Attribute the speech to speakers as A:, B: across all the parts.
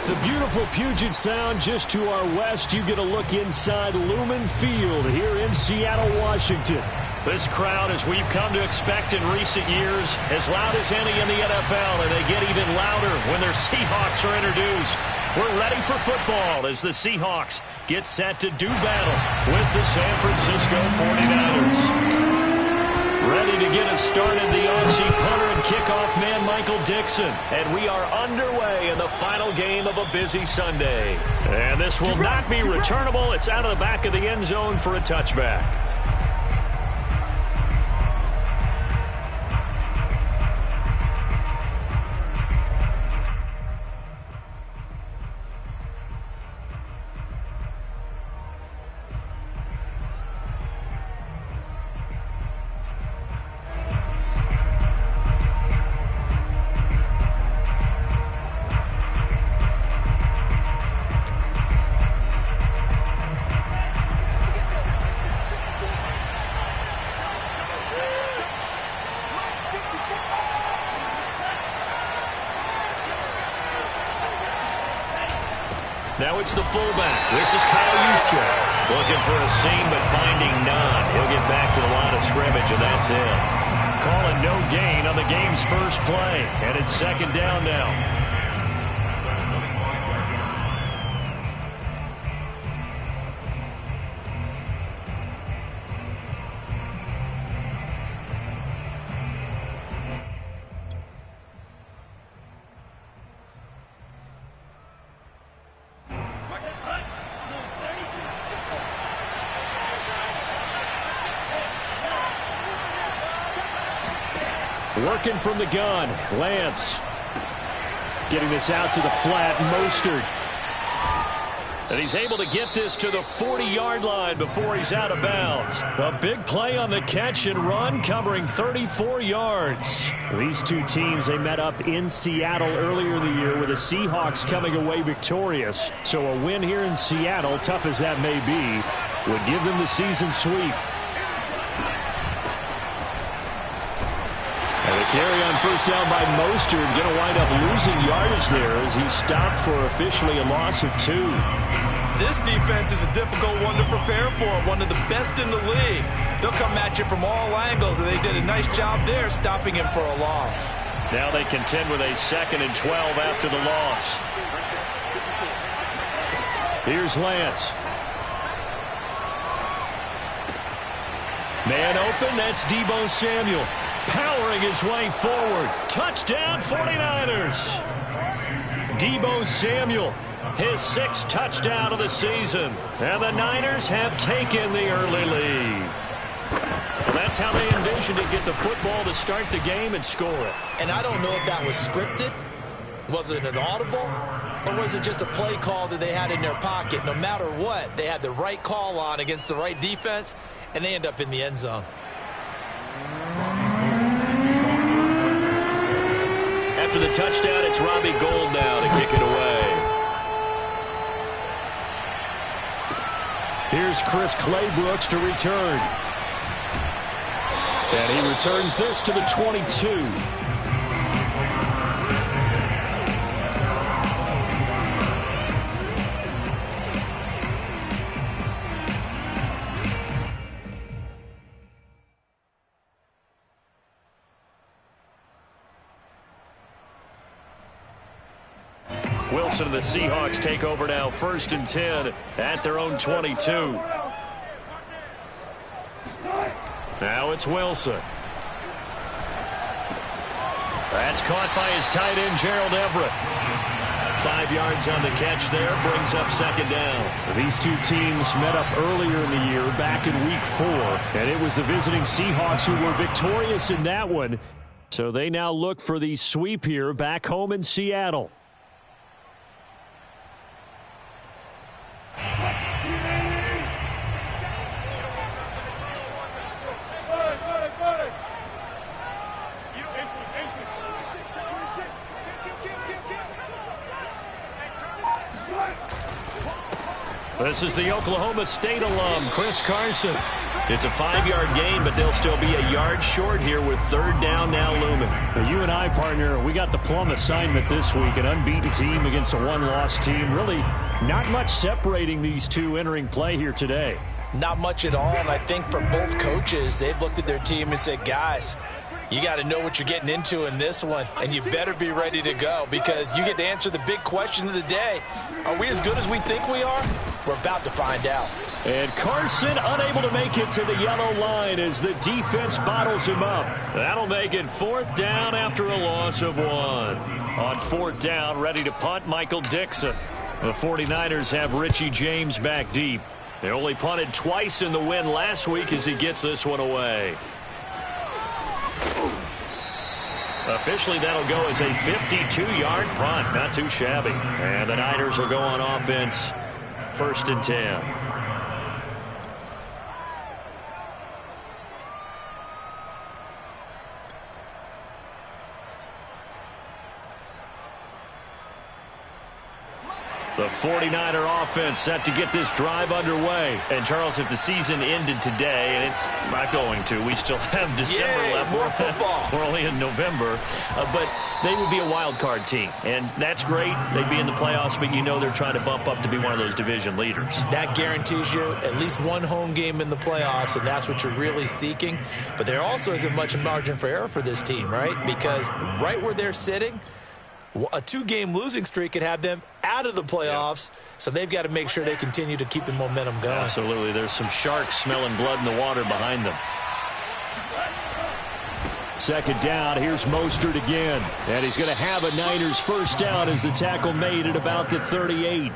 A: The beautiful Puget Sound just to our west. You get a look inside Lumen Field here in Seattle, Washington. This crowd, as we've come to expect in recent years, as loud as any in the NFL, and they get even louder when their Seahawks are introduced. We're ready for football as the Seahawks get set to do battle with the San Francisco 49ers. Ready to get us started, the Aussie punter and kickoff man, Michael Dixon. And we are underway in the final game of a busy Sunday. And this will not be returnable. It's out of the back of the end zone for a touchback. Now it's the fullback. This is Kyle Juszczyk. Looking for a seam, but finding none. He'll get back to the line of scrimmage, and that's it. Calling no gain on the game's first play. And it's second down now. Working from the gun, Lance. Getting this out to the flat, Mostert. And he's able to get this to the 40-yard line before he's out of bounds. A big play on the catch and run, covering 34 yards. These two teams, they met up in Seattle earlier in the year with the Seahawks coming away victorious. So a win here in Seattle, tough as that may be, would give them the season sweep. Carry on first down by Mostert. Going to wind up losing yardage there as he stopped for officially a loss of 2.
B: This defense is a difficult one to prepare for, one of the best in the league. They'll come at you from all angles, and they did a nice job there stopping him for a loss.
A: Now they contend with a 2nd and 12 after the loss. Here's Lance. Man open, that's Deebo Samuel. Powering his way forward. Touchdown 49ers. Deebo Samuel, his 6th touchdown of the season. And the Niners have taken the early lead. Well, that's how they envisioned to get the football to start the game and score it.
B: And I don't know if that was scripted. Was it an audible? Or was it just a play call that they had in their pocket? No matter what, they had the right call on against the right defense, and they end up in the end zone.
A: After the touchdown, it's Robbie Gould now to kick it away. Here's Chris Claybrooks to return. And he returns this to the 22. Wilson and the Seahawks take over now, 1st and 10 at their own 22. Now it's Wilson. That's caught by his tight end, Gerald Everett. 5 yards on the catch there, brings up 2nd down. These two teams met up earlier in the year, back in Week 4, and it was the visiting Seahawks who were victorious in that one. So they now look for the sweep here back home in Seattle. This is the Oklahoma State alum, Chris Carson. It's a 5-yard gain, but they'll still be a yard short here with third down now looming.
C: Well, you and I, partner, we got the plum assignment this week. An unbeaten team against a one-loss team. Really not much separating these two entering play here today.
B: Not much at all, and I think for both coaches, they've looked at their team and said, guys, you got to know what you're getting into in this one, and you better be ready to go because you get to answer the big question of the day. Are we as good as we think we are? We're about to find out.
A: And Carson unable to make it to the yellow line as the defense bottles him up. That'll make it fourth down after a loss of 1. On fourth down, ready to punt, Michael Dixon. The 49ers have Richie James back deep. They only punted twice in the win last week as he gets this one away. Officially, that'll go as a 52-yard punt. Not too shabby. And the Niners will go on offense, 1st and 10. The 49er offense set to get this drive underway. And, Charles, if the season ended today, and it's not going to, we still have December left.
B: More football.
A: We're only in November. But they would be a wild card team. And that's great. They'd be in the playoffs, but you know they're trying to bump up to be one of those division leaders.
B: That guarantees you at least one home game in the playoffs, and that's what you're really seeking. But there also isn't much margin for error for this team, right? Because right where they're sitting, a 2-game losing streak could have them out of the playoffs, so they've got to make sure they continue to keep the momentum going.
A: Absolutely. There's some sharks smelling blood in the water behind them. Second down, here's Mostert again. And he's going to have a Niners first down as the tackle made at about the 38.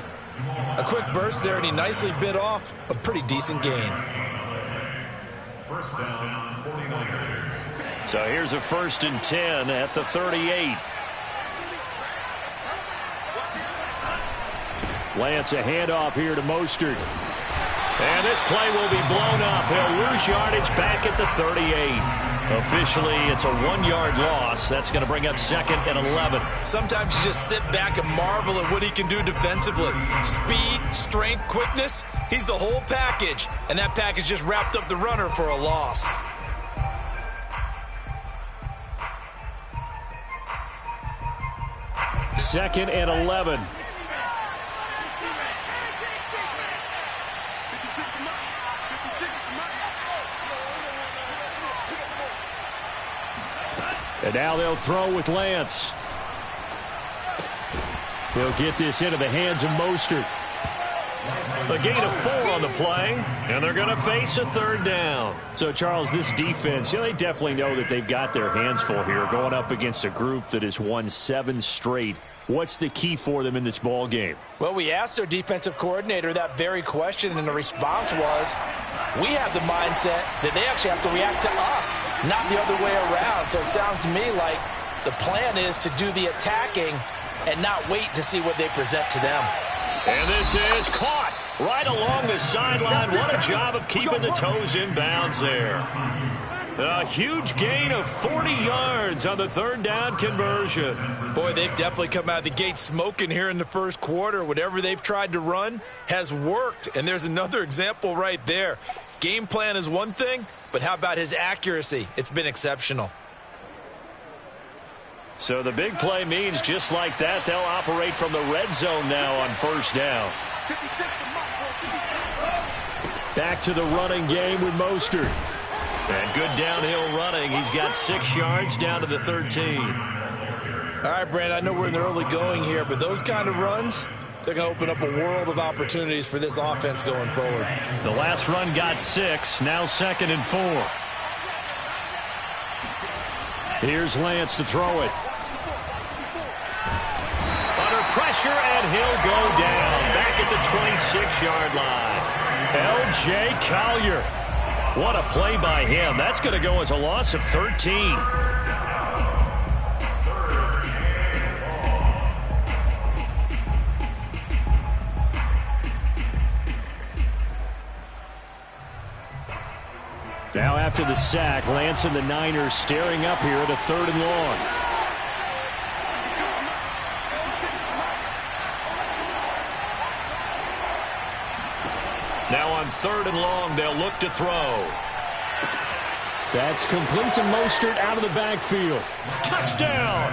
B: A quick burst there, and he nicely bit off a pretty decent gain.
D: First down, 49ers.
A: So here's a 1st and 10 at the 38. Lance, a handoff here to Mostert. And this play will be blown up. He'll lose yardage back at the 38. Officially, it's a 1-yard loss. That's going to bring up 2nd and 11.
B: Sometimes you just sit back and marvel at what he can do defensively. Speed, strength, quickness. He's the whole package. And that package just wrapped up the runner for a loss.
C: Second and 11. And now they'll throw with Lance. He'll get this into the hands of Mostert.
A: A gain of 4 on the play, and they're going to face a 3rd down.
C: So, Charles, this defense, they definitely know that they've got their hands full here, going up against a group that has won 7 straight. What's the key for them in this ball game?
B: Well, we asked their defensive coordinator that very question, and the response was, we have the mindset that they actually have to react to us, not the other way around. So it sounds to me like the plan is to do the attacking and not wait to see what they present to them.
A: And this is caught right along the sideline. What a job of keeping the toes in bounds there. A huge gain of 40 yards on the 3rd down conversion.
B: Boy, they've definitely come out of the gate smoking here in the first quarter. Whatever they've tried to run has worked. And there's another example right there. Game plan is one thing, but how about his accuracy? It's been exceptional.
A: So the big play means just like that, they'll operate from the red zone now on 1st down.
C: Back to the running game with Mostert.
A: And good downhill running. He's got 6 yards down to the 13.
B: All right, Brand, I know we're in the early going here, but those kind of runs, they're going to open up a world of opportunities for this offense going forward.
A: The last run got 6, now 2nd and 4.
C: Here's Lance to throw it.
A: Under pressure, and he'll go down. Back at the 26-yard line. L.J. Collier. What a play by him. That's going to go as a loss of 13.
C: Now after the sack, Lance and the Niners staring up here at a 3rd and long.
A: Now on 3rd and long, they'll look to throw.
C: That's complete to Mostert out of the backfield.
A: Touchdown!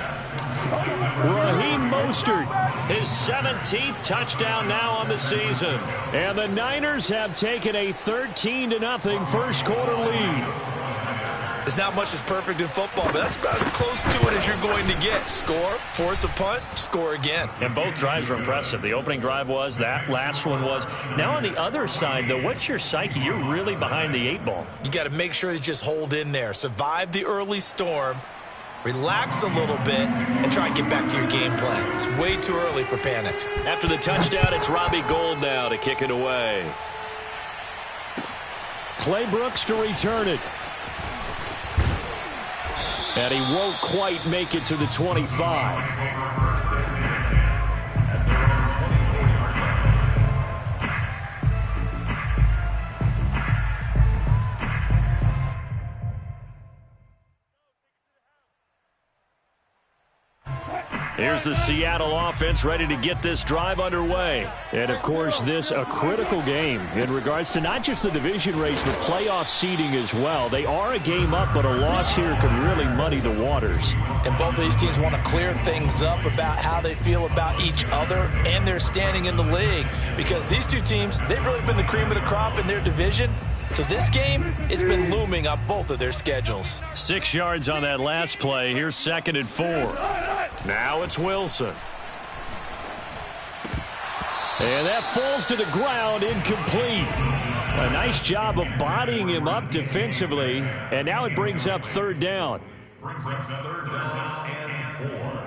C: Raheem Mostert.
A: His 17th touchdown now on the season.
C: And the Niners have taken a 13-0 first quarter lead.
B: There's not much that's perfect in football, but that's about as close to it as you're going to get. Score, force a punt, score again.
A: And both drives were impressive. The opening drive was, that last one was. Now on the other side, though, what's your psyche? You're really behind the 8 ball.
B: You got to make sure you just hold in there. Survive the early storm, relax a little bit, and try and get back to your game plan. It's way too early for panic.
A: After the touchdown, it's Robbie Gould now to kick it away.
C: Clay Brooks to return it. And he won't quite make it to the 25. Here's the Seattle offense ready to get this drive underway. And, of course, this a critical game in regards to not just the division race, but playoff seeding as well. They are a game up, but a loss here could really muddy the waters.
B: And both of these teams want to clear things up about how they feel about each other and their standing in the league. Because these two teams, they've really been the cream of the crop in their division. So this game, it's been looming on both of their schedules.
C: 6 yards on that last play. Here's 2nd and 4. Now it's Wilson. And that falls to the ground, incomplete. A nice job of bodying him up defensively. And now it brings up 3rd down.
D: Brings up 3rd down and 4.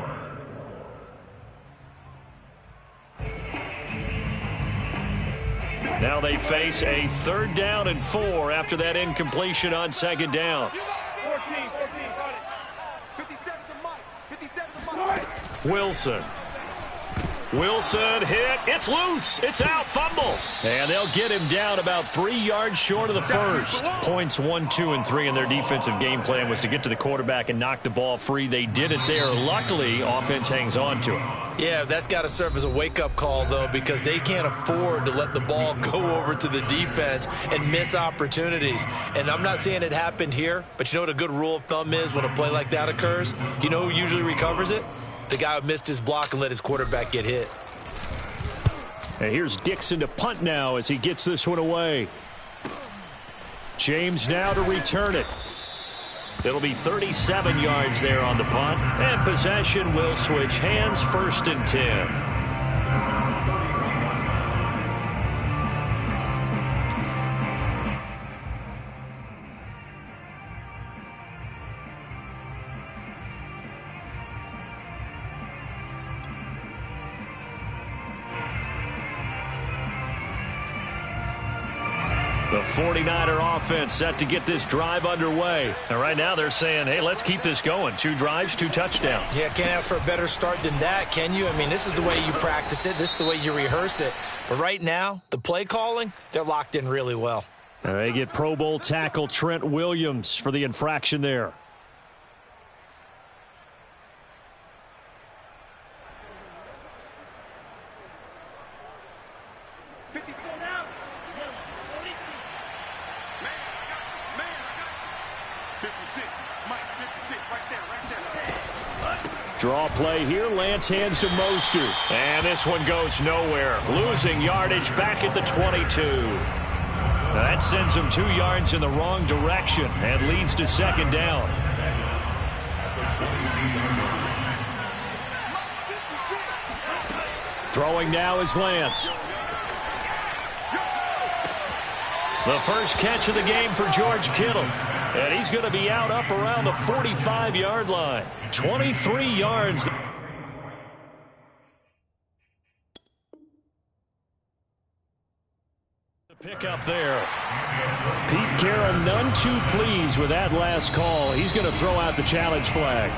C: Now they face a 3rd down and 4 after that incompletion on 2nd down.
E: 14, got it. 57 to Mike.
C: Wilson. Wilson hit. It's loose. It's out. Fumble. And they'll get him down about 3 yards short of the first. Points 1, 2, and 3 in their defensive game plan was to get to the quarterback and knock the ball free. They did it there. Luckily, offense hangs on to it.
B: Yeah, that's got to serve as a wake-up call, though, because they can't afford to let the ball go over to the defense and miss opportunities. And I'm not saying it happened here, but you know what a good rule of thumb is when a play like that occurs? You know who usually recovers it? The guy who missed his block and let his quarterback get hit.
C: And here's Dixon to punt now as he gets this one away. James now to return it. It'll be 37 yards there on the punt. And possession will switch hands, 1st and 10. The 49er offense set to get this drive underway. And right now they're saying, hey, let's keep this going. 2 drives, 2 touchdowns.
B: Yeah, can't ask for a better start than that, can you? I mean, this is the way you practice it. This is the way you rehearse it. But right now, the play calling, they're locked in really well.
C: They get Pro Bowl tackle Trent Williams for the infraction there. Draw play here. Lance hands to Mostert. And this one goes nowhere. Losing yardage back at the 22. That sends him 2 yards in the wrong direction and leads to 2nd down. Throwing now is Lance. The first catch of the game for George Kittle. And he's going to be out up around the 45-yard line. 23 yards. The pick up there. Pete Carroll none too pleased with that last call. He's going to throw out the challenge flag.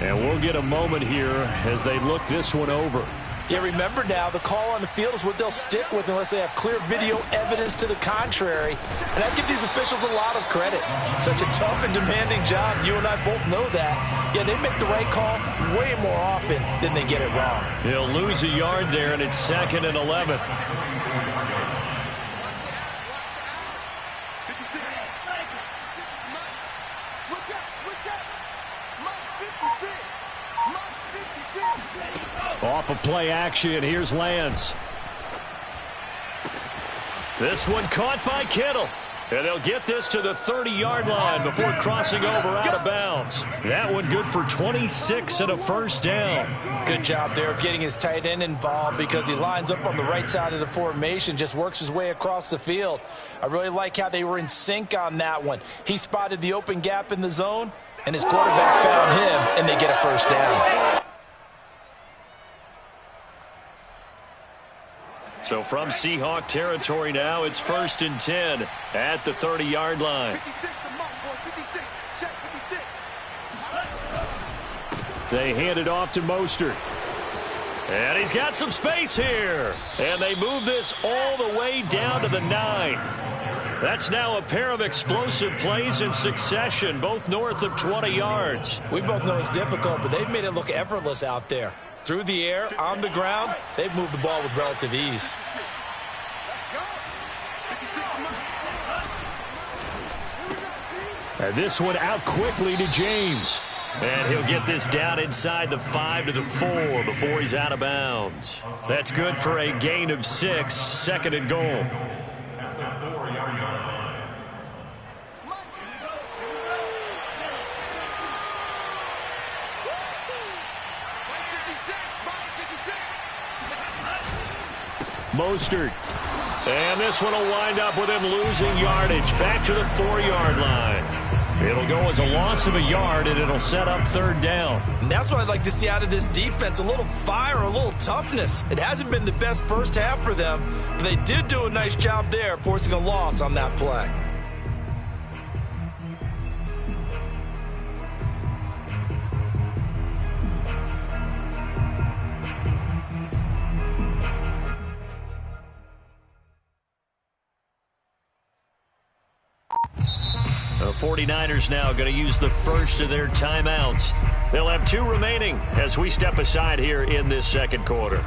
C: And we'll get a moment here as they look this one over.
B: Yeah, remember now, the call on the field is what they'll stick with unless they have clear video evidence to the contrary. And I give these officials a lot of credit. Such a tough and demanding job. You and I both know that. Yeah, they make the right call way more often than they get it wrong.
C: He'll lose a yard there, and it's 2nd and 11. Off of play action, here's Lance. This one caught by Kittle. And they'll get this to the 30-yard line before crossing over out of bounds. That one good for 26 and a first down.
B: Good job there of getting his tight end involved because he lines up on the right side of the formation, just works his way across the field. I really like how they were in sync on that one. He spotted the open gap in the zone, and his quarterback found him, and they get a first down.
C: So from Seahawk territory now, it's 1st and 10 at the 30-yard line. They hand it off to Mostert. And he's got some space here. And they move this all the way down to the 9. That's now a pair of explosive plays in succession, both north of 20 yards.
B: We both know it's difficult, but they've made it look effortless out there. Through the air, on the ground, they've moved the ball with relative ease.
C: And this one out quickly to James. And he'll get this down inside the 5 to the 4 before he's out of bounds. That's good for a gain of 6, 2nd and goal. Mostert. And this one will wind up with him losing yardage. Back to the 4-yard line. It'll go as a loss of a yard, and it'll set up 3rd down.
B: And that's what I'd like to see out of this defense, a little fire, a little toughness. It hasn't been the best first half for them, but they did do a nice job there, forcing a loss on that play.
C: The 49ers now going to use the first of their timeouts. They'll have 2 remaining as we step aside here in this 2nd quarter.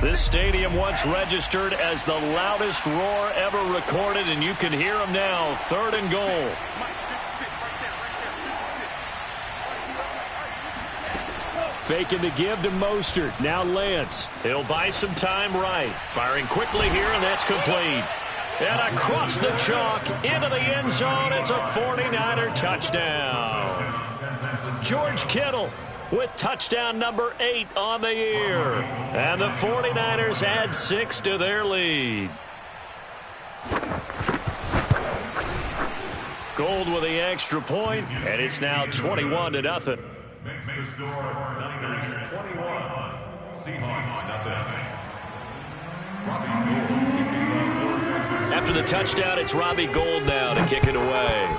C: This stadium once registered as the loudest roar ever recorded, and you can hear them now. 3rd and goal. Faking the give to Mostert. Now Lance. He'll buy some time right. Firing quickly here, and that's complete. And across the chalk into the end zone. It's a 49er touchdown. George Kittle with touchdown number 8 on the year. And the 49ers add 6 to their lead. Gold with the extra point, and it's now 21-0.
D: Makes the score Niners 21, Seahawks nothing. Robbie Gould kicking off 4 seconds.
C: After the touchdown, it's Robbie Gould now to kick it away.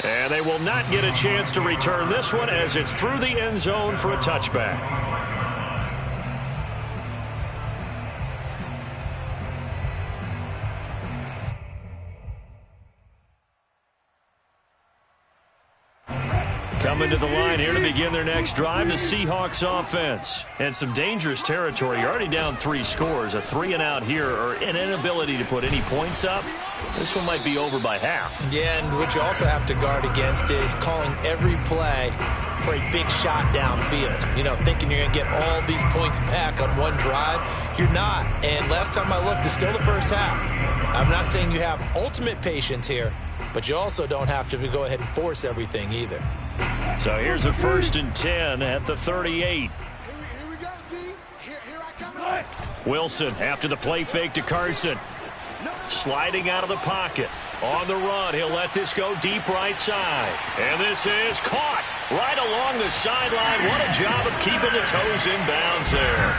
C: And they will not get a chance to return this one as it's through the end zone for a touchback. Coming to the line here to begin their next drive, the Seahawks offense. And some dangerous territory. You're already down 3 scores. A 3-and-out here, or an inability to put any points up. This one might be over by half.
B: Yeah, and what you also have to guard against is calling every play for a big shot downfield. You know, thinking you're going to get all these points back on one drive. You're not. And last time I looked, it's still the first half. I'm not saying you have ultimate patience here, but you also don't have to go ahead and force everything either.
C: So here's a 1st and 10 at the 38.
E: Here we go, D. Here I come.
C: Wilson after the play fake to Carson. Sliding out of the pocket. On the run, he'll let this go deep right side. And this is caught right along the sideline. What a job of keeping the toes in bounds there.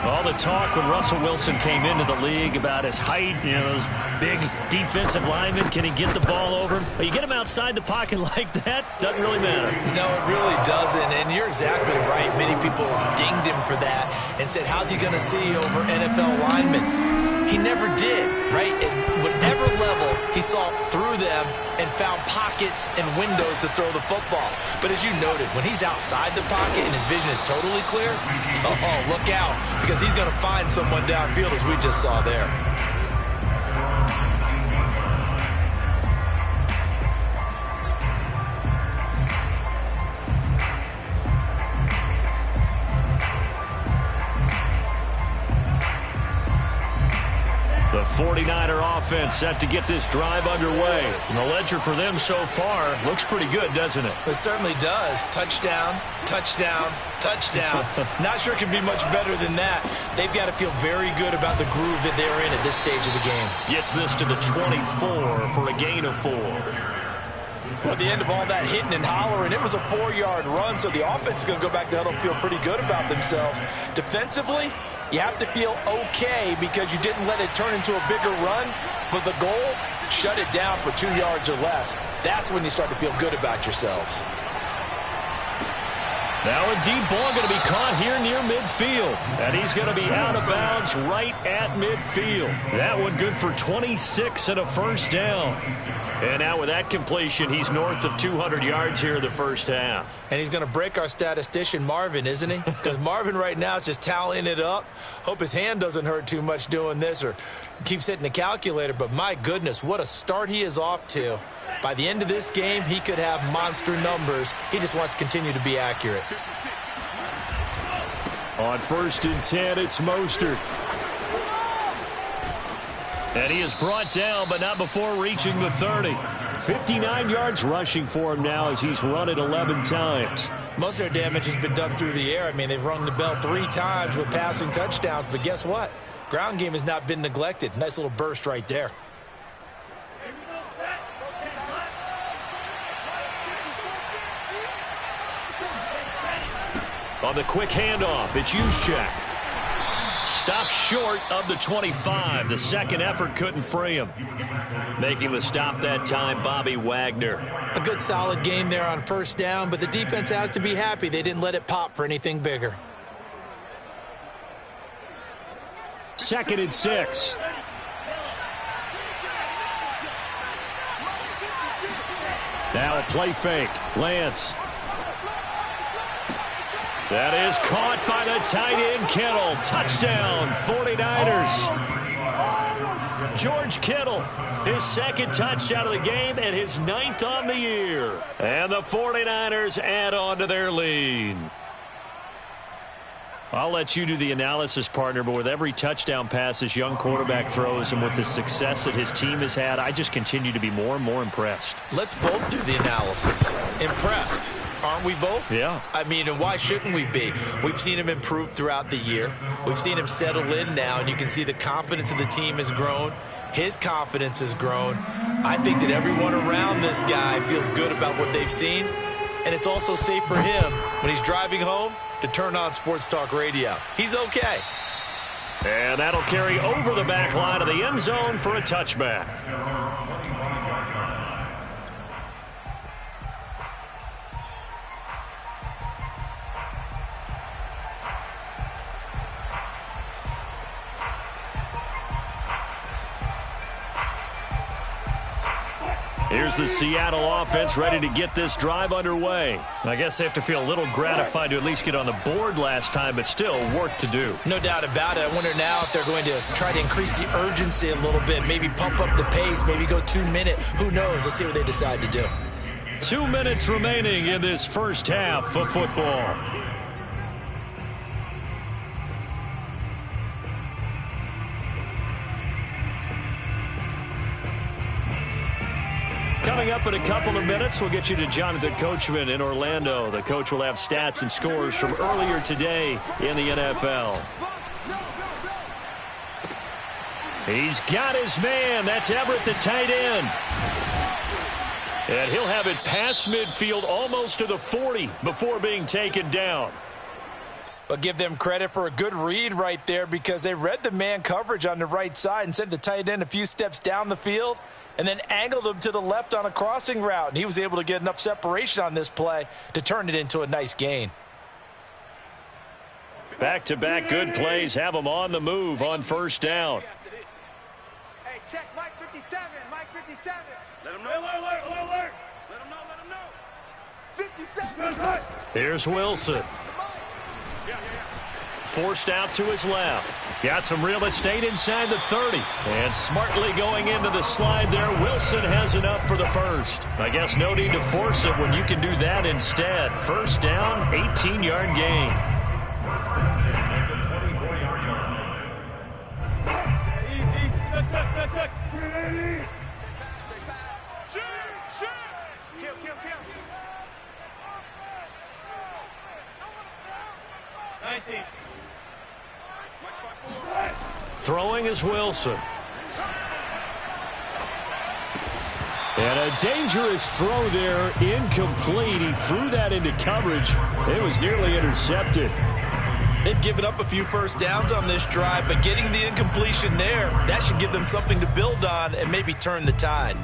C: All the talk when Russell Wilson came into the league about his height, those big defensive linemen, can he get the ball over him? But you get him outside the pocket like that, doesn't really matter.
B: No, it really doesn't, and you're exactly right. Many people dinged him for that and said, how's he going to see over NFL linemen? He never did, right? At whatever level, he saw through them and found pockets and windows to throw the football. But as you noted, when he's outside the pocket and his vision is totally clear, oh, look out, because he's going to find someone downfield, as we just saw there.
C: The 49er offense set to get this drive underway. And the ledger for them so far looks pretty good, doesn't it?
B: It certainly does. Touchdown, touchdown, touchdown. Not sure it can be much better than that. They've got to feel very good about the groove that they're in at this stage of the game.
C: Gets this to the 24 for a gain of 4.
B: Well, at the end of all that hitting and hollering, it was a 4-yard run, so the offense is going to go back to huddle and feel pretty good about themselves. Defensively, you have to feel okay because you didn't let it turn into a bigger run, but the goal, shut it down for 2 yards or less. That's when you start to feel good about yourselves.
C: Now a deep ball going to be caught here near midfield. And he's going to be out of bounds right at midfield. That one good for 26 and a first down. And now with that completion, he's north of 200 yards here in the first half.
B: And he's going to break our statistician, Marvin, isn't he? Because Marvin right now is just tallying it up. Hope his hand doesn't hurt too much doing this or keeps hitting the calculator. But my goodness, what a start he is off to. By the end of this game, he could have monster numbers. He just wants to continue to be accurate.
C: On 1st and 10, it's Mostert. And he is brought down, but not before reaching the 30. 59 yards rushing for him now as he's run it 11 times.
B: Most of their damage has been done through the air. I mean, they've rung the bell 3 times with passing touchdowns, but guess what? Ground game has not been neglected. Nice little burst right there.
C: On the quick handoff, it's Juszczyk. Stops short of the 25. The second effort couldn't free him. Making the stop that time, Bobby Wagner.
B: A good solid game there on first down, but the defense has to be happy they didn't let it pop for anything bigger.
C: 2nd and 6. Now a play fake. Lance. That is caught by the tight end, Kittle. Touchdown, 49ers. George Kittle, his 2nd touchdown of the game and his 9th on the year. And the 49ers add on to their lead. I'll let you do the analysis, partner, but with every touchdown pass this young quarterback throws and with the success that his team has had, I just continue to be more and more impressed.
B: Let's both do the analysis. Impressed. Aren't we both?
C: Yeah.
B: I mean, and why shouldn't we be? We've seen him improve throughout the year. We've seen him settle in now, and you can see the confidence of the team has grown. His confidence has grown. I think that everyone around this guy feels good about what they've seen, and it's also safe for him when he's driving home to turn on Sports Talk Radio. He's okay.
C: And that'll carry over the back line of the end zone for a touchback. Here's the Seattle offense ready to get this drive underway. I guess they have to feel a little gratified to at least get on the board last time, but still work to do.
B: No doubt about it. I wonder now if they're going to try to increase the urgency a little bit, maybe pump up the pace, maybe go 2 minute. Who knows? Let's see what they decide to do.
C: 2 minutes remaining in this first half of football. Coming up in a couple of minutes, we'll get you to Jonathan Coachman in Orlando. The coach will have stats and scores from earlier today in the NFL. He's got his man. That's Everett, the tight end. And he'll have it past midfield almost to the 40 before being taken down.
B: But give them credit for a good read right there, because they read the man coverage on the right side and sent the tight end a few steps down the field and then angled him to the left on a crossing route. And he was able to get enough separation on this play to turn it into a nice gain.
C: Back-to-back good plays have them on the move on first down.
E: Hey, check Mike 57. Mike 57.
F: Let him know. Alert. Let him know.
E: 57.
C: Here's Wilson. Forced out to his left. Got some real estate inside the 30. And smartly going into the slide there, Wilson has enough for the first. I guess no need to force it when you can do that instead. First down, 18-yard gain.
D: First down, at the 24-yard line.
E: Kill.
F: 19.
C: Throwing is Wilson. And a dangerous throw there, incomplete. He threw that into coverage. It was nearly intercepted.
B: They've given up a few first downs on this drive, but getting the incompletion there, that should give them something to build on and maybe turn the tide.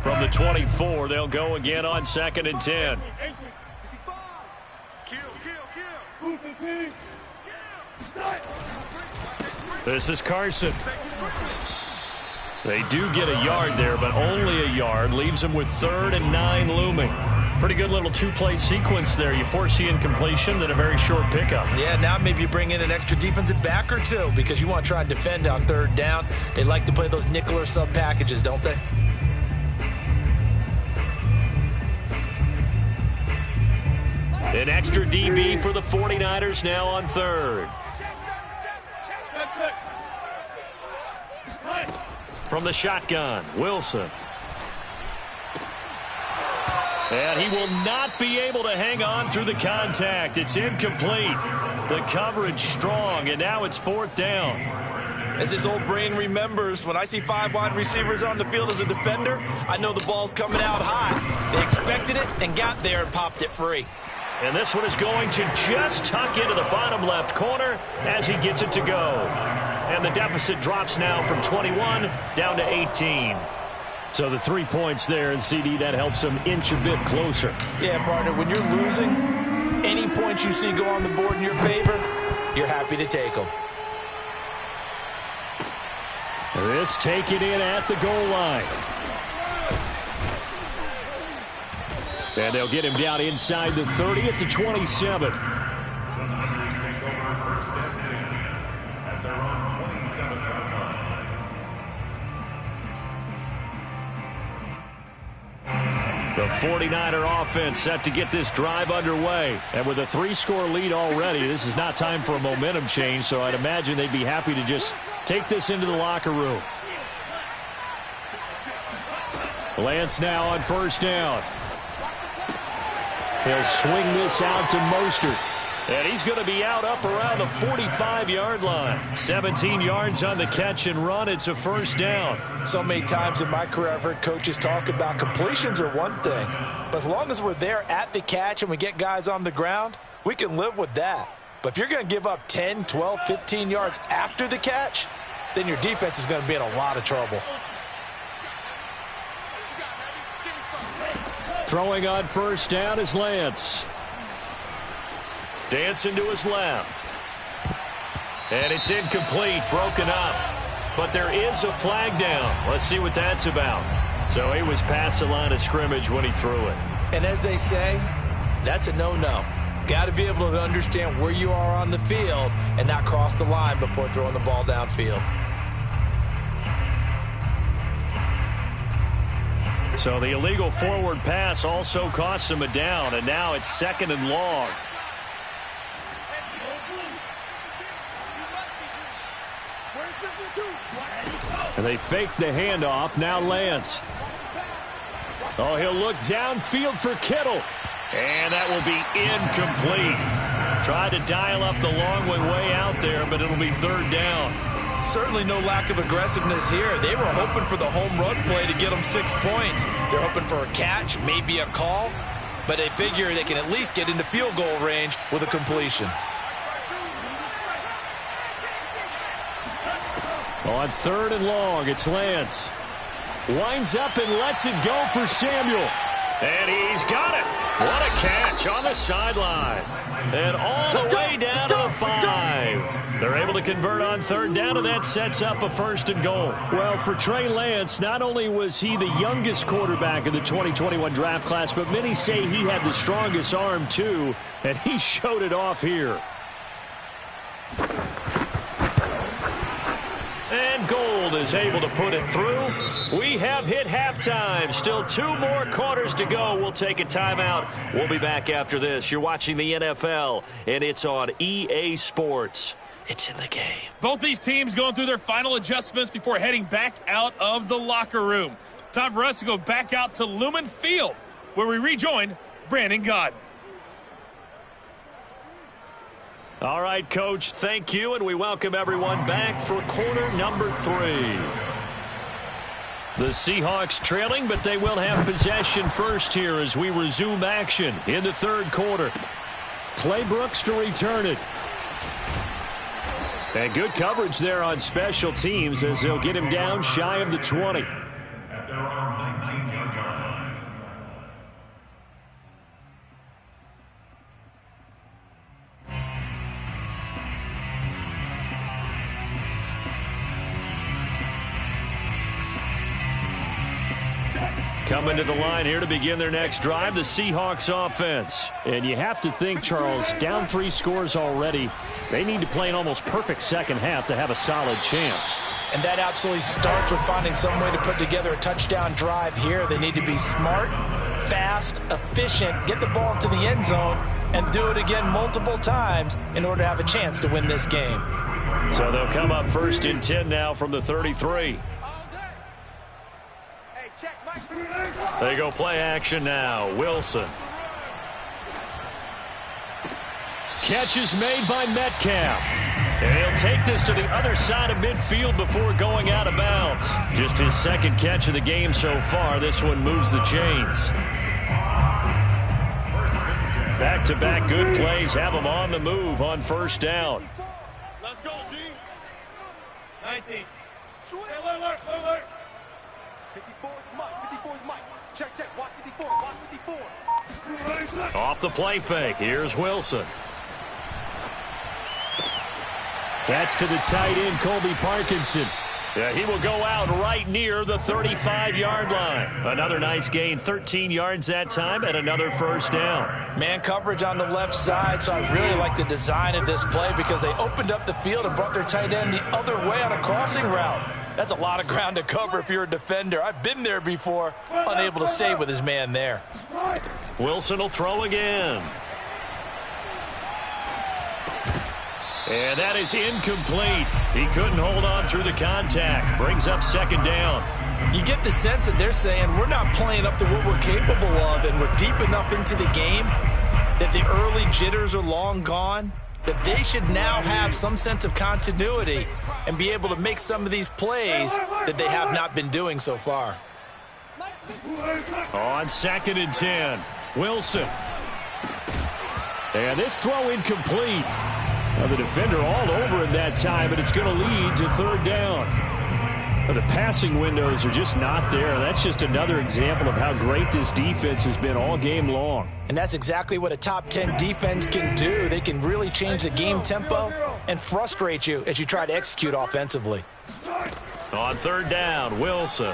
C: From the 24, they'll go again on 2nd and 10. This is Carson. They do get a yard there, but only a yard. Leaves them with 3rd and 9 looming. Pretty good little two-play sequence there. You force the incompletion, then a very short pickup.
B: Yeah, now maybe you bring in an extra defensive back or two because you want to try and defend on 3rd down. They like to play those nickel or sub packages, don't they?
C: An extra DB for the 49ers now on 3rd. From the shotgun, Wilson. And he will not be able to hang on through the contact. It's incomplete. The coverage strong, and now it's 4th down.
B: As his old brain remembers, when I see 5 wide receivers on the field as a defender, I know the ball's coming out high. They expected it and got there and popped it free.
C: And this one is going to just tuck into the bottom left corner as he gets it to go. And the deficit drops now from 21 down to 18. So the 3 points there, and CD, that helps them inch a bit closer.
B: Yeah, partner, when you're losing, any points you see go on the board in your favor, you're happy to take them.
C: This taken in at the goal line. And they'll get him down inside the 30 at the 27.
D: The Niners take over 1st and 10 at their own 27-yard line.
C: The 49er offense set to get this drive underway. And with a 3-score lead already, this is not time for a momentum change, so I'd imagine they'd be happy to just take this into the locker room. Lance now on 1st down. He'll swing this out to Mostert. And he's going to be out up around the 45-yard line. 17 yards on the catch and run. It's a 1st down.
B: So many times in my career I've heard coaches talk about completions are one thing. But as long as we're there at the catch and we get guys on the ground, we can live with that. But if you're going to give up 10, 12, 15 yards after the catch, then your defense is going to be in a lot of trouble.
C: Throwing on 1st down is Lance. Dancing to his left. And it's incomplete, broken up. But there is a flag down. Let's see what that's about. So he was past the line of scrimmage when he threw it.
B: And as they say, that's a no-no. Got to be able to understand where you are on the field and not cross the line before throwing the ball downfield.
C: So the illegal forward pass also costs him a down, and now it's 2nd and long. And they fake the handoff. Now Lance. Oh, he'll look downfield for Kittle. And that will be incomplete. Tried to dial up the long way out there, but it'll be 3rd down.
B: Certainly no lack of aggressiveness here. They were hoping for the home run play to get them 6 points. They're hoping for a catch, maybe a call. but they figure they can at least get into field goal range with a completion.
A: On 3rd and long, it's Lance. Winds up and lets it go for Samuel. And he's got it. What a catch on the sideline. And all the way down to the 5. They're able to convert on 3rd down, and that sets up a 1st and goal. Well, for Trey Lance, not only was he the youngest quarterback in the 2021 draft class, but many say he had the strongest arm too, and he showed it off here. And Gold is able to put it through. We have hit halftime. Still 2 more quarters to go. We'll take a timeout. We'll be back after this. You're watching the NFL, and it's on EA Sports. It's in the game.
G: Both these teams going through their final adjustments before heading back out of the locker room. Time for us to go back out to Lumen Field, where we rejoin Brandon Godden.
A: All right, Coach, thank you, and we welcome everyone back for quarter number 3. The Seahawks trailing, but they will have possession first here as we resume action in the 3rd quarter. Clay Brooks to return it. And good coverage there on special teams as they'll get him down shy of the 20.
D: At their own 19-yard line.
A: Coming to the line here to begin their next drive, the Seahawks offense. And you have to think, Charles, down 3 scores already. They need to play an almost perfect second half to have a solid chance.
B: And that absolutely starts with finding some way to put together a touchdown drive here. They need to be smart, fast, efficient, get the ball to the end zone, and do it again multiple times in order to have a chance to win this game.
A: So they'll come up 1st and 10 now from the 33. They go play action now. Wilson. Catch is made by Metcalf. And he'll take this to the other side of midfield before going out of bounds. Just his 2nd catch of the game so far. This one moves the chains. Back-to-back good plays have him on the move on 1st down.
F: Let's go, D. 19. Alert, alert.
E: 54 is Mike. 54 is Mike. Check, check. Watch 54. Watch 54.
A: Off the play fake. Here's Wilson. That's to the tight end, Colby Parkinson. Yeah, he will go out right near the 35-yard line. Another nice gain, 13 yards that time, and another 1st down.
B: Man coverage on the left side, so I really like the design of this play because they opened up the field and brought their tight end the other way on a crossing route. That's a lot of ground to cover if you're a defender. I've been there before, unable to stay with his man there.
A: Wilson will throw again. And that is incomplete. He couldn't hold on through the contact. Brings up 2nd down.
B: You get the sense that they're saying we're not playing up to what we're capable of, and we're deep enough into the game that the early jitters are long gone, that they should now have some sense of continuity and be able to make some of these plays that they have not been doing so far.
A: On 2nd and 10, Wilson. And this throw incomplete. Now the defender all over him that time, but it's going to lead to 3rd down. The passing windows are just not there. That's just another example of how great this defense has been all game long.
B: And that's exactly what a top 10 defense can do. They can really change the game tempo and frustrate you as you try to execute offensively.
A: On 3rd down, Wilson.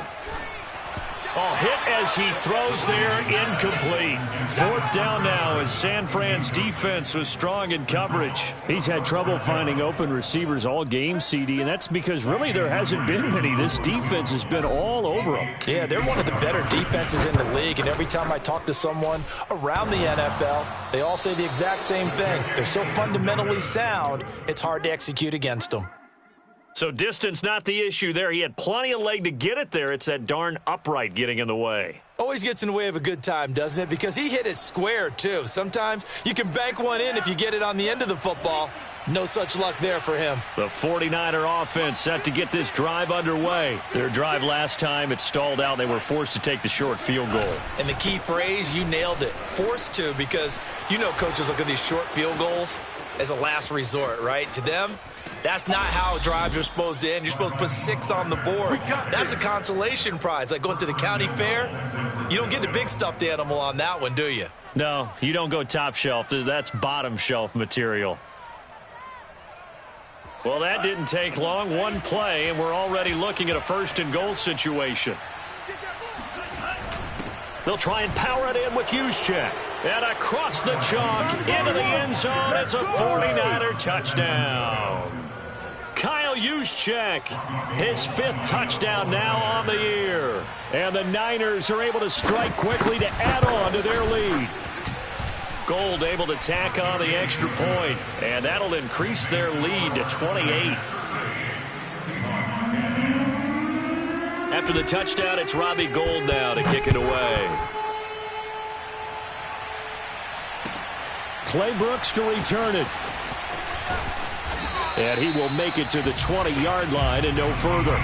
A: Oh, hit as he throws there, incomplete. 4th down now as San Fran's defense was strong in coverage. He's had trouble finding open receivers all game, CD, and that's because really there hasn't been many. This defense has been all over them.
B: Yeah, they're one of the better defenses in the league, and every time I talk to someone around the NFL, they all say the exact same thing. They're so fundamentally sound, it's hard to execute against them.
C: So distance not the issue there. He had plenty of leg to get it there. It's that darn upright getting in the way.
B: Always gets in the way of a good time, doesn't it? Because he hit it square, too. Sometimes you can bank one in if you get it on the end of the football. No such luck there for him.
C: The 49er offense set to get this drive underway. Their drive last time, it stalled out. They were forced to take the short field goal.
B: And the key phrase, you nailed it. Forced to, because you know coaches look at these short field goals as a last resort, right? To them, that's not how drives are supposed to end. You're supposed to put 6 on the board. That's a consolation prize. Like going to the county fair, you don't get the big stuffed animal on that one, do you?
C: No, you don't go top shelf. That's bottom shelf material. Well, that didn't take long. One play, and we're already looking at a first-and-goal situation. They'll try and power it in with Juszczyk. And across the chalk, into the end zone. It's a 49er touchdown. Kyle Juszczyk, his 5th touchdown now on the year. And the Niners are able to strike quickly to add on to their lead. Gold able to tack on the extra point, and that'll increase their lead to 28. After the touchdown, it's Robbie Gould now to kick it away. Clay Brooks to return it. And he will make it to the 20-yard line and no further.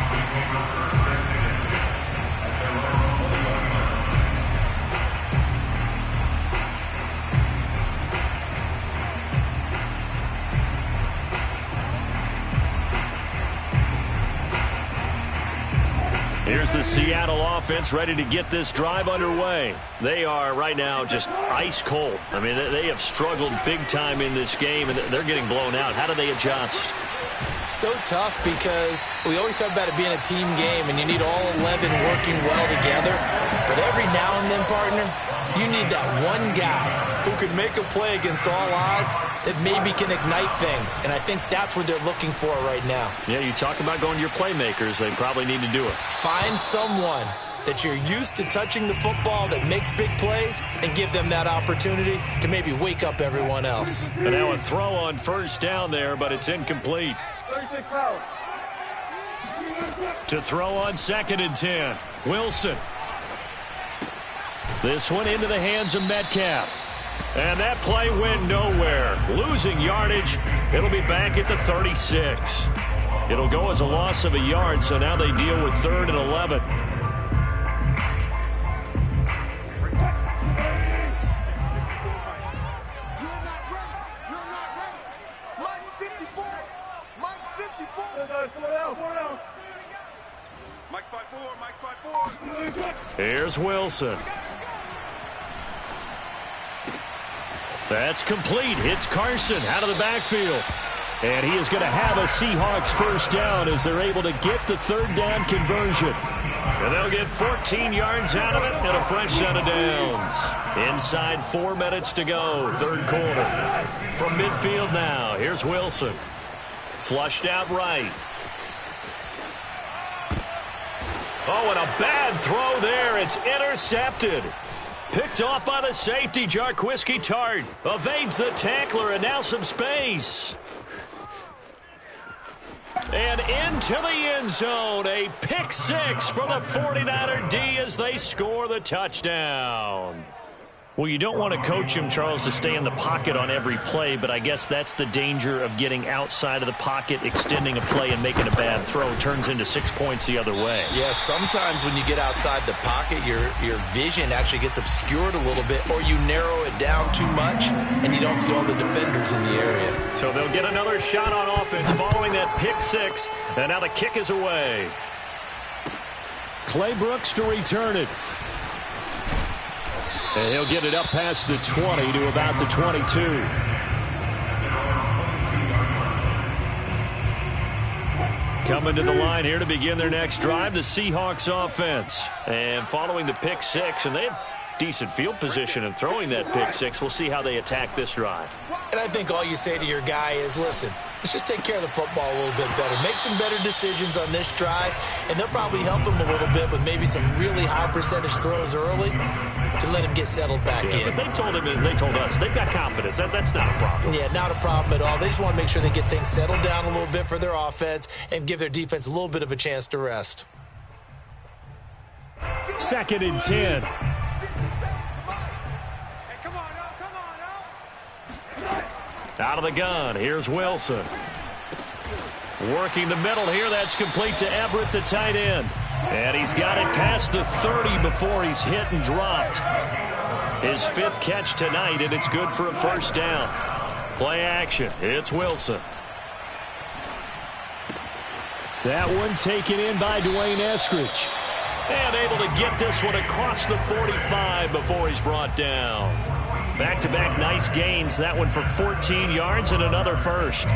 C: Here's the Seattle offense ready to get this drive underway. They are right now just ice cold. I mean, they have struggled big time in this game, and they're getting blown out. How do they adjust?
B: So tough because we always talk about it being a team game, and you need all 11 working well together. But every now and then, partner, you need that one guy who could make a play against all odds that maybe can ignite things. And I think that's what they're looking for right now.
C: Yeah, you talk about going to your playmakers. They probably need to do it.
B: Find someone that you're used to touching the football that makes big plays and give them that opportunity to maybe wake up everyone else.
C: And now a throw on first down there, but it's incomplete. To throw on 2nd and 10. Wilson. This one into the hands of Metcalf. And that play went nowhere. Losing yardage. It'll be back at the 36. It'll go as a loss of a yard, so now they deal with 3rd and 11. Here's Wilson. That's complete. It's Carson out of the backfield. And he is going to have a Seahawks first down as they're able to get the 3rd down conversion. And they'll get 14 yards out of it and a fresh set of downs. Inside 4 minutes to go, 3rd quarter. From midfield now, here's Wilson. Flushed out right. Oh, and a bad throw there. It's intercepted. Picked off by the safety, Jarquiski Tart. Evades the tackler, and now some space. And into the end zone. A pick 6 for the 49er D as they score the touchdown. Well, you don't want to coach him, Charles, to stay in the pocket on every play, but I guess that's the danger of getting outside of the pocket, extending a play, and making a bad throw. It turns into 6 points the other way.
B: Yeah, sometimes when you get outside the pocket, your vision actually gets obscured a little bit, or you narrow it down too much, and you don't see all the defenders in the area.
C: So they'll get another shot on offense following that pick 6, and now the kick is away. Clay Brooks to return it. And he'll get it up past the 20 to about the 22. Coming to the line here to begin their next drive, the Seahawks offense. And following the pick 6, and they've decent field position and throwing that pick six. We'll see how they attack this drive.
B: And I think all you say to your guy is, listen, let's just take care of the football a little bit better. Make some better decisions on this drive, and they'll probably help him a little bit with maybe some really high percentage throws early to let him get settled back in.
C: But they told him and they told us they've got confidence. That's not a problem.
B: Yeah, not a problem at all. They just want to make sure they get things settled down a little bit for their offense and give their defense a little bit of a chance to rest.
A: 2nd and 10. Out of the gun, here's Wilson. Working the middle here, that's complete to Everett, the tight end. And he's got it past the 30 before he's hit and dropped. His 5th catch tonight, and it's good for a first down. Play action, it's Wilson. That one taken in by Dwayne Eskridge. And able to get this one across the 45 before he's brought down. Back-to-back nice gains. That one for 14 yards and another first.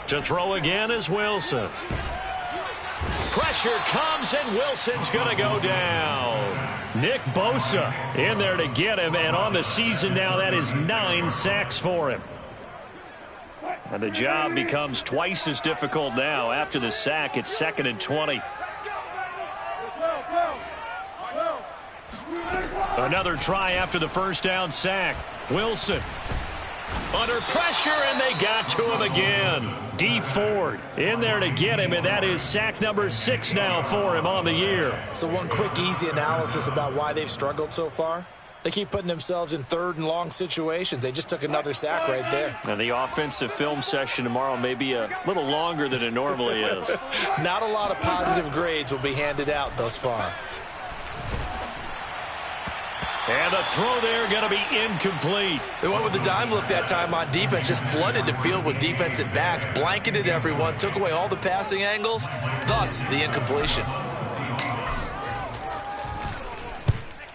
A: To throw again is Wilson. Pressure comes, and Wilson's going to go down. Nick Bosa in there to get him, and on the season now, that is 9 sacks for him. And the job becomes twice as difficult now. After the sack, it's 2nd and 20. Another try after the first down sack. Wilson under pressure, and they got to him again. D. Ford in there to get him, and that is sack number 6 now for him on the year.
B: So one quick, easy analysis about why they've struggled so far. They keep putting themselves in 3rd and long situations. They just took another sack right there.
C: And the offensive film session tomorrow may be a little longer than it normally is.
B: Not a lot of positive grades will be handed out thus far.
C: And the throw there going to be incomplete.
B: They went with the dime look that time on defense, just flooded the field with defensive backs, blanketed everyone, took away all the passing angles, thus the incompletion.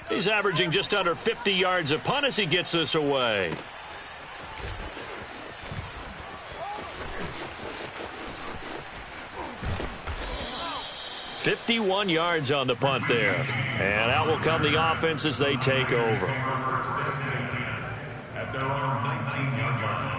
C: He's averaging just under 50 yards a punt as he gets this away. $51 yards on the punt there. And out will come the offense as they take over.
D: At their own 19-yard line.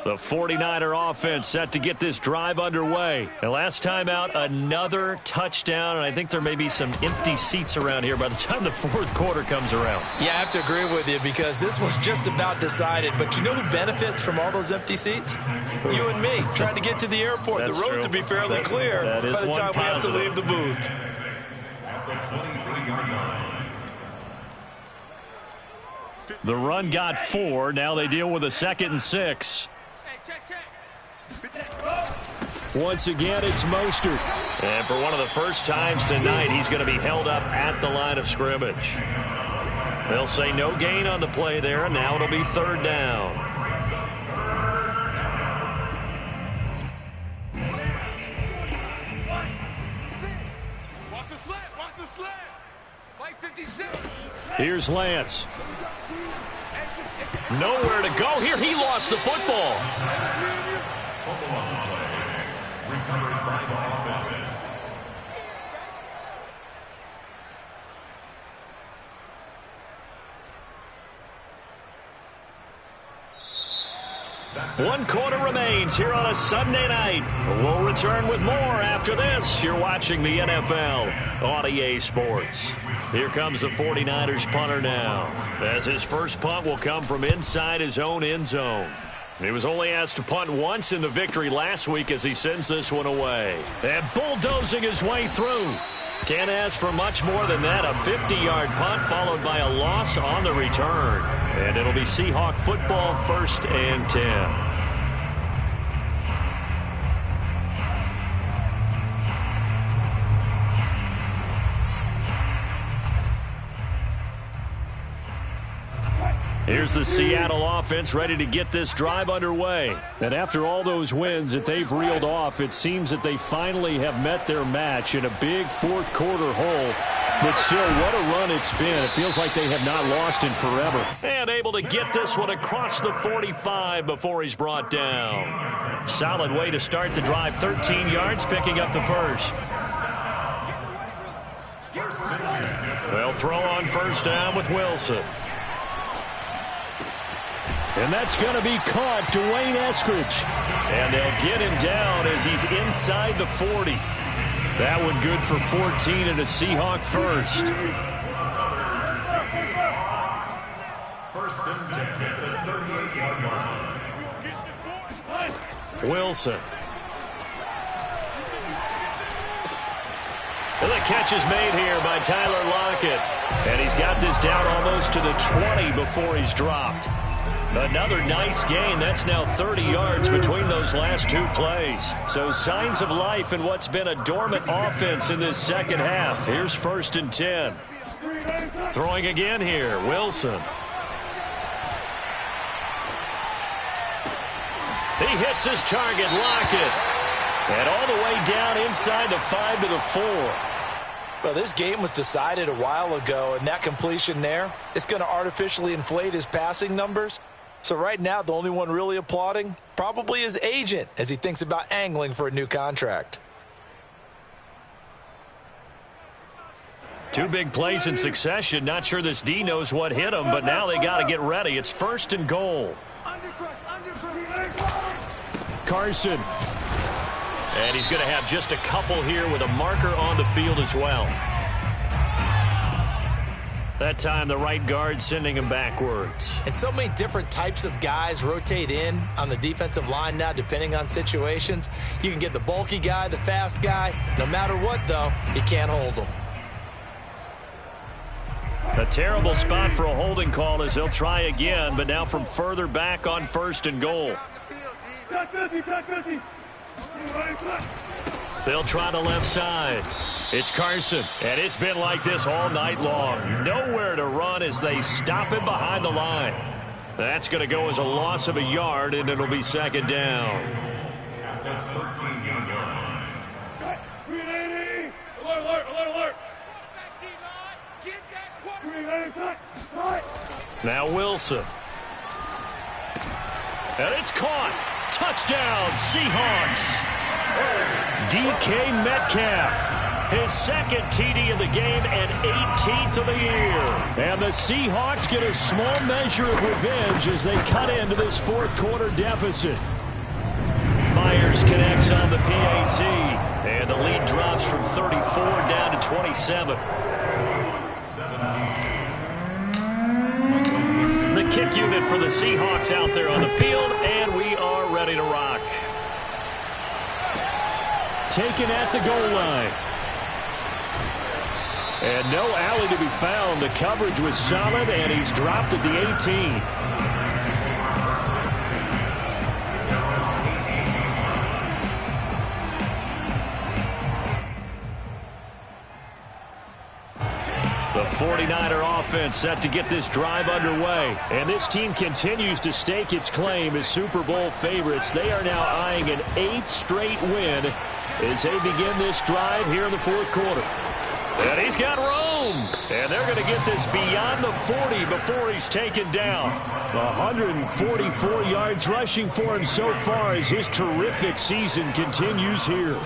A: The 49er offense set to get this drive underway. And last time out, another touchdown, and I think there may be some empty seats around here by the time the 4th quarter comes around.
B: Yeah, I have to agree with you because this was just about decided. But you know who benefits from all those empty seats? You and me, trying to get to the airport.
C: That's
B: the road
C: true.
B: to be fairly clear
C: by
B: the time we have to leave the booth.
D: At the 23-yard line.
A: The run got 4. Now they deal with a 2nd and 6. Once again, it's Mostert.
C: And for one of the first times tonight, he's going to be held up at the line of scrimmage. They'll say no gain on the play there, and now it'll be 3rd down.
E: Watch the slant. Watch the slant. Play 56.
A: Here's Lance.
C: Nowhere to go here. He lost the football.
D: Fumble on the play. Recovered by the offense.
A: One quarter remains here on a Sunday night. We'll return with more after this. You're watching the NFL on EA Sports. Here comes the 49ers punter now, as his first punt will come from inside his own end zone. He was only asked to punt once in the victory last week as he sends this one away. And bulldozing his way through. Can't ask for much more than that. A 50-yard punt followed by a loss on the return. And it'll be Seahawk football, 1st and 10. Here's the Seattle offense ready to get this drive underway. And after all those wins that they've reeled off, it seems that they finally have met their match in a big 4th quarter hole But still, what a run it's been. It feels like they have not lost in forever.
C: And able to get this one across the 45 before he's brought down. Solid way to start the drive. 13 yards, picking up the first. They'll throw on first down with Wilson.
A: And that's going to be caught. Dwayne Eskridge.
C: And they'll get him down as he's inside the 40. That one good for 14 and a Seahawk first.
D: First and 10 at the 38-yard line.
C: Wilson. And the catch is made here by Tyler Lockett. And he's got this down almost to the 20 before he's dropped. Another nice gain. That's now 30 yards between those last two plays. So signs of life in what's been a dormant offense in this second half. Here's first and 10. Throwing again here, Wilson. He hits his target, Lockett. And all the way down inside the 5 to the 4.
B: Well, this game was decided a while ago, and that completion there, it's going to artificially inflate his passing numbers. So right now, the only one really applauding probably his agent as he thinks about angling for a new contract.
C: Two big plays in succession. Not sure this D knows what hit him, but now they got to get ready. It's first and goal.
A: Carson.
C: And he's going to have just a couple here with a marker on the field as well. That time the right guard sending him backwards.
B: And so many different types of guys rotate in on the defensive line now depending on situations. You can get the bulky guy, the fast guy. No matter what, though, you can't hold them.
C: A terrible spot for a holding call as they'll try again, but now from further back on first and goal. They'll try the left side. It's Carson, and it's been like this all night long. Nowhere to run as they stop him behind the line. That's going to go as a loss of a yard, and it'll be second down.
D: At the 13-yard line.
F: Alert.
C: Now Wilson. And it's caught. Touchdown, Seahawks. DK Metcalf, his second TD of the game and 18th of the year.
A: And the Seahawks get a small measure of revenge as they cut into this fourth quarter deficit.
C: Myers connects on the PAT, and the lead drops from 34 down to 27. The kick unit for the Seahawks out there on the field, and we are ready to rock.
A: Taken at the goal line. And no alley to be found. The coverage was solid, and he's dropped at the 18.
C: The 49er offense set to get this drive underway.
A: And this team continues to stake its claim as Super Bowl favorites. They are now eyeing an 8th straight win as they begin this drive here in the fourth quarter.
C: And he's got room. And they're going to get this beyond the 40 before he's taken down.
A: 144 yards rushing for him so far as his terrific season continues here.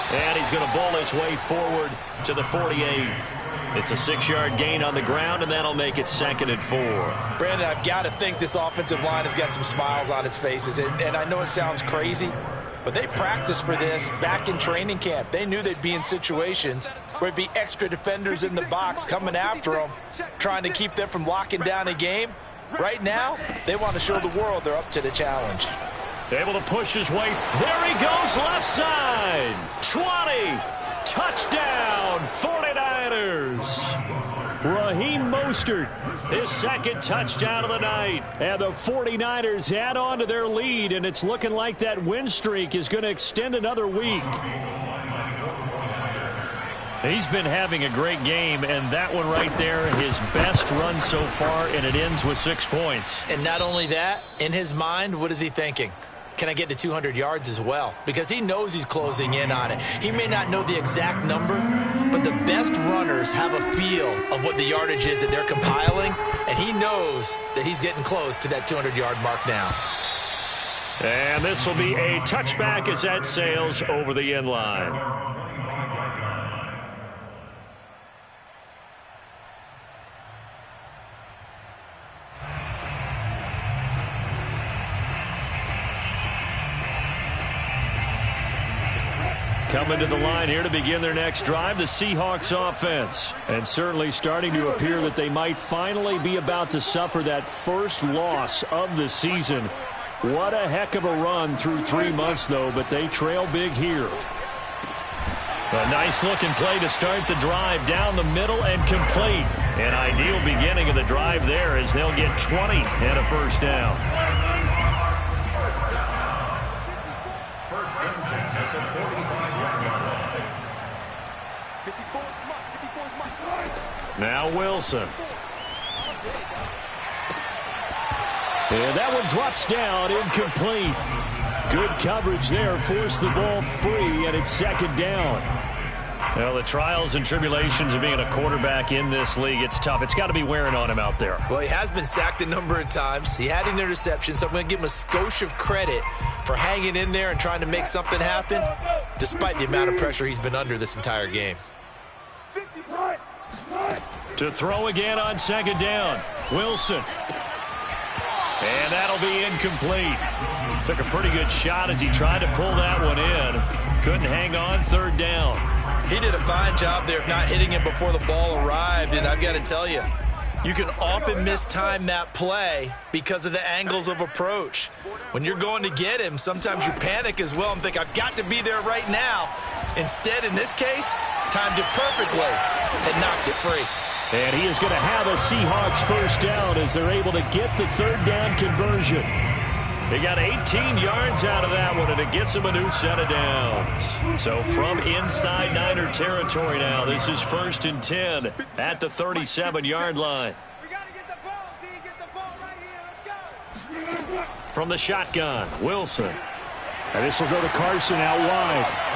C: And he's going to bowl his way forward to the 48. It's a 6-yard gain on the ground, and that'll make it second and 4.
B: Brandon, I've got to think this offensive line has got some smiles on its faces. And I know it sounds crazy, but they practiced for this back in training camp. They knew they'd be in situations where it'd be extra defenders in the box coming after them, trying to keep them from locking down a game. Right now, they want to show the world they're up to the challenge.
C: Able to push his way. There he goes, left side. 20. Touchdown, 49ers.
A: Raheem Mostert,
C: His second touchdown of the night.
A: and the 49ers add on to their lead, and it's looking like that win streak is going to extend another week.
C: He's been having a great game, and that one right there, his best run so far, and it ends with 6 points.
B: And not only that, in his mind, what is he thinking? Can I get to 200 yards as well? Because he knows he's closing in on it. He may not know the exact number, but the best runners have a feel of what the yardage is that they're compiling, and he knows that he's getting close to that 200-yard mark now.
C: And this will be a touchback as that sails over the end line. Coming to the line here to begin their next drive, the Seahawks offense. And certainly starting to appear that they might finally be about to suffer that first loss of the season. What a heck of a run through 3 months, though, but they trail big here. A nice-looking play to start the drive down the middle and complete. An ideal beginning of the drive there as they'll get 20 and a first down. Now Wilson. And that one drops down, incomplete. Good coverage there, forced the ball free, and it's second down. Well, the trials and tribulations of being a quarterback in this league, it's tough. It's got to be wearing on him out there.
B: Well, he has been sacked a number of times. He had an interception, so I'm going to give him a skosh of credit for hanging in there and trying to make something happen, despite the amount of pressure he's been under this entire game.
C: To throw again on second down, Wilson. And that'll be incomplete. Took a pretty good shot as he tried to pull that one in. Couldn't hang on, third down.
B: He did a fine job there of not hitting it before the ball arrived, and I've got to tell you, you can often mistime that play because of the angles of approach. When you're going to get him, sometimes you panic as well and think, I've got to be there right now. Instead, in this case, timed it perfectly and knocked it free.
C: And he is going to have a Seahawks first down as they're able to get the third down conversion. They got 18 yards out of that one, and it gets them a new set of downs. So from inside Niner territory now, this is 1st and 10 at the 37-yard line.
E: We got to get the ball, D. Get the ball right here. Let's go.
C: From the shotgun, Wilson. And this will go to Carson out wide.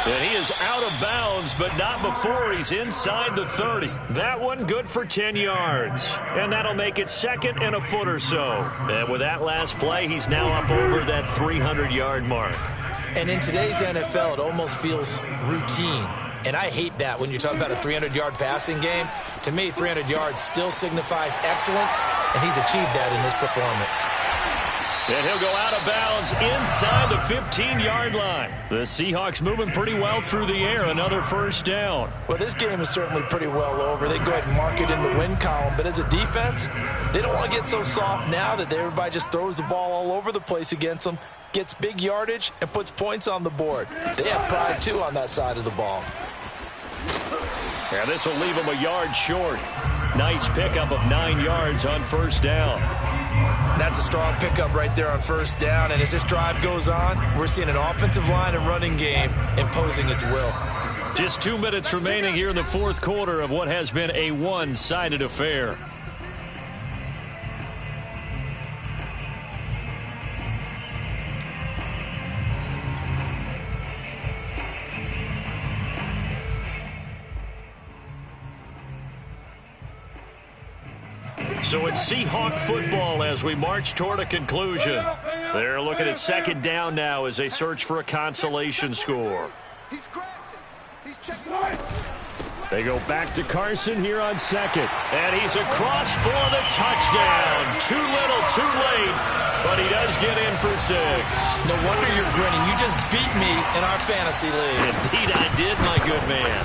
C: And he is out of bounds, but not before he's inside the 30. That one good for 10 yards. And that'll make it second and a foot or so. And with that last play, he's now up over that 300-yard mark.
B: And in today's NFL, it almost feels routine. And I hate that when you talk about a 300-yard passing game. To me, 300 yards still signifies excellence, and he's achieved that in this performance.
C: And he'll go out of bounds inside the 15-yard line. The Seahawks moving pretty well through the air. Another first down.
B: Well, this game is certainly pretty well over. They go ahead and mark it in the win column. But as a defense, they don't want to get so soft now that everybody just throws the ball all over the place against them, gets big yardage, and puts points on the board. They have pride, too, on that side of the ball.
C: And this will leave them a yard short. Nice pickup of 9 yards on first down.
B: That's a strong pickup right there on first down. And as this drive goes on, we're seeing an offensive line and running game imposing its will.
C: Just 2 minutes remaining here in the fourth quarter of what has been a one-sided affair. So it's Seahawk football as we march toward a conclusion. They're looking at second down now as they search for a consolation score.
E: He's crashing. He's checking.
C: They go back to Carson here on second. And he's across for the touchdown. Too little, too late. But he does get in for 6.
B: No wonder you're grinning. You just beat me in our fantasy league.
C: Indeed I did, my good man.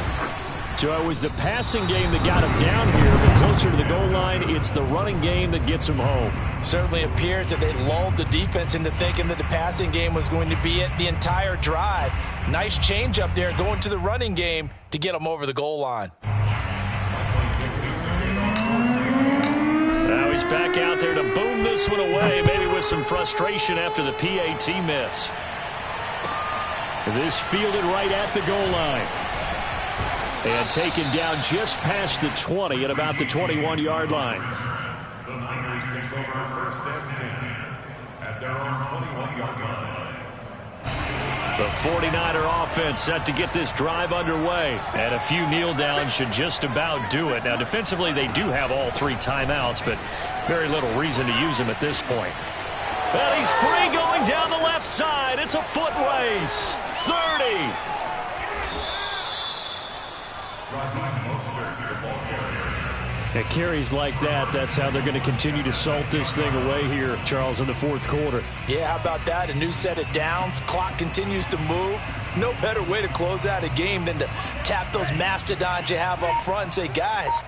C: So it was the passing game that got him down here, but closer to the goal line, it's the running game that gets him home.
B: Certainly appears that they lulled the defense into thinking that the passing game was going to be it the entire drive. Nice change up there going to the running game to get him over the goal line.
C: Now he's back out there to boom this one away, maybe with some frustration after the PAT miss. This fielded right at the goal line.
A: And taken down just past the 20 at about the 21-yard line.
D: The Niners take over first and 10 at their own 21-yard line.
A: The 49er offense set to get this drive underway. And a few kneel downs should just about do it. Now, defensively, they do have all 3 timeouts, but very little reason to use them at this point. And he's free going down the left side. It's a foot race. 30. At carries like that, that's how they're going to continue to salt this thing away here, Charles, in the fourth quarter.
B: Yeah, how about that? A new set of downs. Clock continues to move. No better way to close out a game than to tap those mastodons you have up front and say, guys,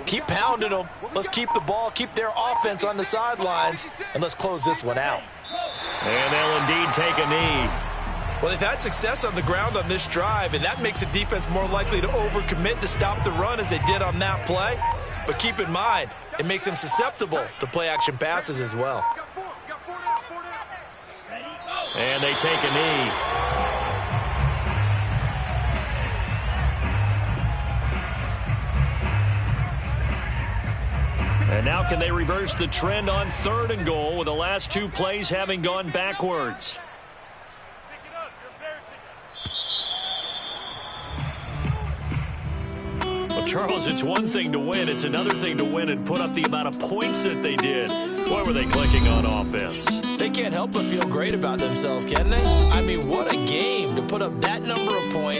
B: keep pounding them. Let's keep the ball, keep their offense on the sidelines, and let's close this one out.
A: And they'll indeed take a knee.
B: Well, they've had success on the ground on this drive, and that makes the defense more likely to overcommit to stop the run as they did on that play. But keep in mind, it makes them susceptible to play-action passes as well.
A: And they take a knee. And now can they reverse the trend on 3rd and goal with the last 2 plays having gone backwards? Well, Charles, it's one thing to win. It's another thing to win and put up the amount of points that they did. Boy, were they clicking on offense.
B: They can't help but feel great about themselves, can they? I mean, what a game to put up that number of points.